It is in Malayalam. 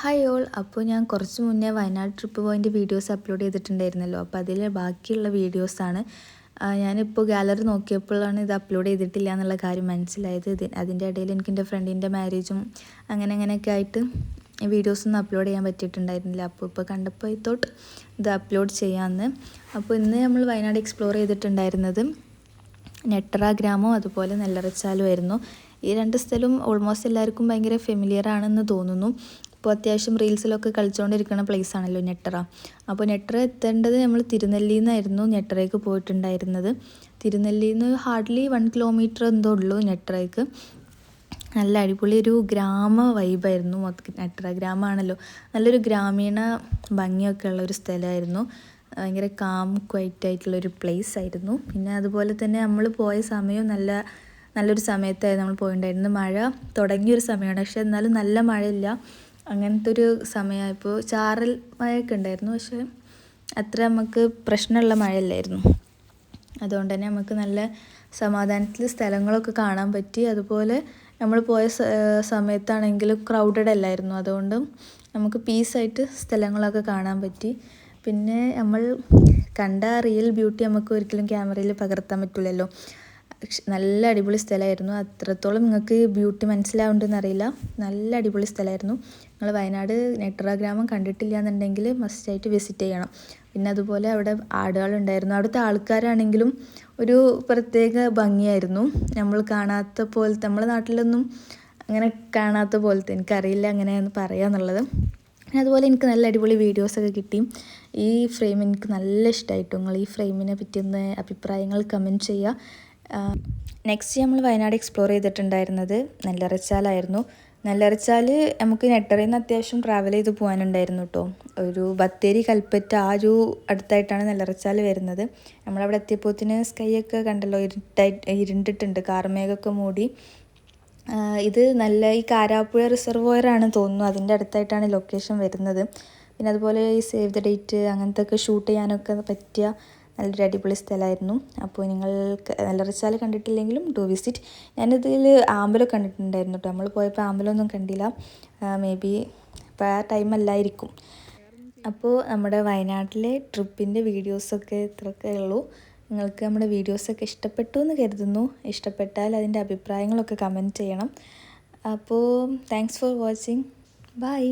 Hi all. അപ്പോൾ ഞാൻ കുറച്ച് മുന്നേ വയനാട് ട്രിപ്പ് പോയിൻ്റെ വീഡിയോസ് അപ്ലോഡ് ചെയ്തിട്ടുണ്ടായിരുന്നല്ലോ. അപ്പോൾ അതിൽ ബാക്കിയുള്ള വീഡിയോസാണ്. ഞാനിപ്പോൾ ഗാലറി നോക്കിയപ്പോഴാണ് ഇത് അപ്ലോഡ് ചെയ്തിട്ടില്ല എന്നുള്ള കാര്യം മനസ്സിലായത്. അതിൻ്റെ ഇടയിൽ എനിക്ക് എൻ്റെ ഫ്രണ്ടിൻ്റെ മാരേജും അങ്ങനെയൊക്കെ ആയിട്ട് വീഡിയോസൊന്നും അപ്ലോഡ് ചെയ്യാൻ പറ്റിയിട്ടുണ്ടായിരുന്നില്ല. അപ്പോൾ ഇപ്പോൾ കണ്ടപ്പോൾ തോട്ട് ഇത് അപ്ലോഡ് ചെയ്യാമെന്ന്. അപ്പോൾ ഇന്ന് നമ്മൾ വയനാട് എക്സ്പ്ലോർ ചെയ്തിട്ടുണ്ടായിരുന്നത് നെട്ടറ ഗ്രാമവും അതുപോലെ നെല്ലറച്ചാലും ആയിരുന്നു. ഈ രണ്ട് സ്ഥലവും ഓൾമോസ്റ്റ് എല്ലാവർക്കും ഭയങ്കര ഫെമിലിയർ ആണെന്ന് തോന്നുന്നു. ഇപ്പോൾ അത്യാവശ്യം റീൽസിലൊക്കെ കളിച്ചുകൊണ്ടിരിക്കുന്ന പ്ലേസ് ആണല്ലോ നെട്ടറ. അപ്പോൾ നെട്ടറ എത്തേണ്ടത് നമ്മൾ തിരുനെല്ലിയിൽ നിന്നായിരുന്നു നെട്ടറയ്ക്ക് പോയിട്ടുണ്ടായിരുന്നത്. തിരുനെല്ലിയിൽ നിന്ന് ഹാർഡ്ലി 1 കിലോമീറ്റർ എന്തോ ഉള്ളൂ നെട്ടറയ്ക്ക്. നല്ല അടിപൊളി ഒരു ഗ്രാമ വൈബായിരുന്നു. നെട്ടറ ഗ്രാമമാണല്ലോ, നല്ലൊരു ഗ്രാമീണ ഭംഗിയൊക്കെ ഉള്ള ഒരു സ്ഥലമായിരുന്നു. ഭയങ്കര കാം ക്വൈറ്റ് ആയിട്ടുള്ളൊരു പ്ലേസ് ആയിരുന്നു. പിന്നെ അതുപോലെ തന്നെ നമ്മൾ പോയ സമയം നല്ലൊരു സമയത്തായിരുന്നു നമ്മൾ പോയിട്ടുണ്ടായിരുന്നത്. മഴ തുടങ്ങിയൊരു സമയമാണ്, പക്ഷേ എന്നാലും നല്ല മഴയില്ല, അങ്ങനത്തെ ഒരു സമയമായപ്പോൾ ചാറൽ മഴയൊക്കെ ഉണ്ടായിരുന്നു. പക്ഷേ അത്ര നമുക്ക് പ്രശ്നമുള്ള മഴയില്ലായിരുന്നു. അതുകൊണ്ട് തന്നെ നമുക്ക് നല്ല സമാധാനത്തിൽ സ്ഥലങ്ങളൊക്കെ കാണാൻ പറ്റി. അതുപോലെ നമ്മൾ പോയ സമയത്താണെങ്കിലും ക്രൗഡഡ് അല്ലായിരുന്നു. അതുകൊണ്ട് നമുക്ക് പീസായിട്ട് സ്ഥലങ്ങളൊക്കെ കാണാൻ പറ്റി. പിന്നെ നമ്മൾ കണ്ട റിയൽ ബ്യൂട്ടി നമുക്ക് ഒരിക്കലും ക്യാമറയിൽ പകർത്താൻ പറ്റില്ലല്ലോ. നല്ല അടിപൊളി സ്ഥലമായിരുന്നു. അത്രത്തോളം നിങ്ങൾക്ക് ബ്യൂട്ടി മനസ്സിലാവുന്നുണ്ടെന്ന് അറിയില്ല. നല്ല അടിപൊളി സ്ഥലമായിരുന്നു. നിങ്ങൾ വയനാട് നെട്ടറ ഗ്രാമം കണ്ടിട്ടില്ല എന്നുണ്ടെങ്കിൽ മസ്റ്റായിട്ട് വിസിറ്റ് ചെയ്യണം. പിന്നെ അതുപോലെ അവിടെ ആടുകളുണ്ടായിരുന്നു. അവിടുത്തെ ആൾക്കാരാണെങ്കിലും ഒരു പ്രത്യേക ഭംഗിയായിരുന്നു. നമ്മൾ കാണാത്ത പോലത്തെ, നമ്മുടെ നാട്ടിലൊന്നും അങ്ങനെ കാണാത്ത പോലത്തെ, എനിക്കറിയില്ല എങ്ങനെയാണെന്ന് പറയാന്നുള്ളത്. പിന്നെ അതുപോലെ എനിക്ക് നല്ല അടിപൊളി വീഡിയോസൊക്കെ കിട്ടി. ഈ ഫ്രെയിം എനിക്ക് നല്ല ഇഷ്ടമായിട്ടു. നിങ്ങൾ ഈ ഫ്രെയിമിനെ പറ്റിയൊന്ന് അഭിപ്രായങ്ങൾ കമൻറ്റ് ചെയ്യുക. നെക്സ്റ്റ് നമ്മൾ വയനാട് എക്സ്പ്ലോർ ചെയ്തിട്ടുണ്ടായിരുന്നത് നെല്ലറച്ചാലായിരുന്നു. നെല്ലറച്ചാൽ നമുക്ക് നെട്ടറയിൽ നിന്ന് അത്യാവശ്യം ട്രാവൽ ചെയ്ത് പോകാനുണ്ടായിരുന്നു കേട്ടോ. ഒരു ബത്തേരി കൽപ്പറ്റ ആ ഒരു അടുത്തായിട്ടാണ് നെല്ലറച്ചാൽ വരുന്നത്. നമ്മളവിടെ എത്തിയപ്പോഴത്തേന് സ്കൈയൊക്കെ കണ്ടല്ലോ, ഇരുണ്ടിട്ടുണ്ട്, കാർമേഘമൊക്കെ മൂടി. ഇത് നല്ല ഈ കാരാപ്പുഴ റിസർവോയറാണ് തോന്നുന്നു, അതിൻ്റെ അടുത്തായിട്ടാണ് ലൊക്കേഷൻ വരുന്നത്. പിന്നെ അതുപോലെ ഈ സേവ് ദ ഡേറ്റ് അങ്ങനത്തെ ഒക്കെ ഷൂട്ട് ചെയ്യാനൊക്കെ പറ്റിയ നല്ലൊരു അടിപൊളി സ്ഥലമായിരുന്നു. അപ്പോൾ നിങ്ങൾ നെല്ലറച്ചാൽ കണ്ടിട്ടില്ലെങ്കിലും ഡു വിസിറ്റ്. ഞാനിതിൽ ആമ്പലൊക്കെ കണ്ടിട്ടുണ്ടായിരുന്നു കേട്ടോ. നമ്മൾ പോയപ്പോൾ ആമ്പലൊന്നും കണ്ടില്ല. മേ ബി ഇപ്പോൾ ആ ടൈം അല്ലായിരിക്കും. അപ്പോൾ നമ്മുടെ വയനാട്ടിലെ ട്രിപ്പിൻ്റെ വീഡിയോസൊക്കെ ഇത്രയൊക്കെ ഉള്ളൂ. നിങ്ങൾക്ക് നമ്മുടെ വീഡിയോസൊക്കെ ഇഷ്ടപ്പെട്ടു എന്ന് കരുതുന്നു. ഇഷ്ടപ്പെട്ടാൽ അതിൻ്റെ അഭിപ്രായങ്ങളൊക്കെ കമൻറ്റ് ചെയ്യണം. അപ്പോൾ താങ്ക്സ് ഫോർ വാച്ചിങ്. ബൈ.